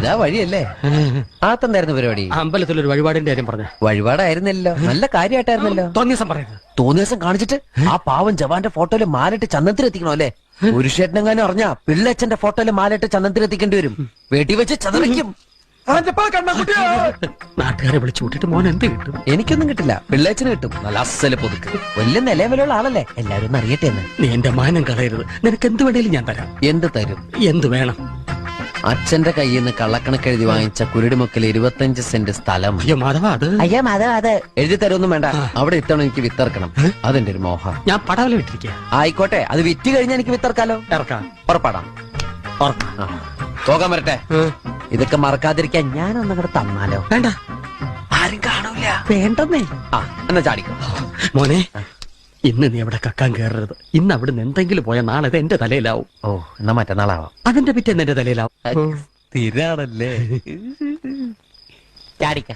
ഇതാ വഴിയല്ലേ? ആത്തെന്തായിരുന്നു പരിപാടി? അമ്പലത്തിലൊരു വഴിപാടിന്റെ കാര്യം പറഞ്ഞു. വഴിപാടായിരുന്നല്ലോ, നല്ല കാര്യമായിട്ടായിരുന്നല്ലോ. തോന്നിയ ദിവസം പറയുന്നത്. തോന്നിയ ദിവസം കാണിച്ചിട്ട് ആ പാവം ജവാന്റെ ഫോട്ടോയില് മാലിട്ട് ചന്ദനത്തിലെത്തിക്കണോ അല്ലേ? പുരുഷേട്ടനെങ്ങാനും അറിഞ്ഞാ പിള്ളേച്ചന്റെ ഫോട്ടോയില് മാലിട്ട് ചന്ദനത്തിലെത്തിക്കേണ്ടി വരും. വീട്ടിൽ വെച്ച് ചതറിക്കും. നാട്ടുകാരെ വിളിച്ചു കൂട്ടിട്ട് മോൻ എന്ത് കിട്ടും? എനിക്കൊന്നും കിട്ടില്ല, പിള്ളേച്ചന് കിട്ടും. നല്ല അസല് പൊതുക്ക്, വലിയ നിലവിലുള്ള ആളല്ലേ, എല്ലാരും ഒന്ന് അറിയട്ടെ എന്ന്. നീ എന്റെ മാനം കളയരുത്. നിനക്ക് എന്ത് വേണേലും ഞാൻ തരാം. എന്ത് തരും? എന്ത് വേണം? അച്ഛന്റെ കയ്യിൽ നിന്ന് കള്ളക്കണക്കെഴുതി വാങ്ങിച്ച കുരുടിമുക്കിൽ 25 സെന്റ് സ്ഥലം. അയ്യോ മാധവ, അത് എഴുതി തരൊന്നും വേണ്ട. അവിടെ ഇത്തവണ എനിക്ക് വിത്തിറക്കണം, അതെന്റെ ഒരു മോഹം. ഞാൻ പടവല വിട്ടിരിക്കുക. ആയിക്കോട്ടെ, അത് വിറ്റ് കഴിഞ്ഞാൽ എനിക്ക് വിത്തിറക്കാലോ. ഇറക്കാം. ഉറപ്പാടാം. പോകാൻ വരട്ടെ. ഇതൊക്കെ മറക്കാതിരിക്കാൻ ഞാനൊന്നും കൂടെ തന്നാലോ? വേണ്ട, ആരും കാണൂല. വേണ്ടെന്നേ. എന്നാ ചാടിക്കോ മോനെ. ഇന്ന് നീ അവിടെ കക്കാൻ കയറരുത്. ഇന്ന് അവിടുന്ന് എന്തെങ്കിലും പോയാൽ നാളെ അത് എന്റെ തലയിലാവും. ഓ, എന്നാ മറ്റന്നാളാവാം. അതിന്റെ പിറ്റേന്ന് എന്റെ തലയിലാവും. സ്ഥിരാണല്ലേ. ചാടിക്ക.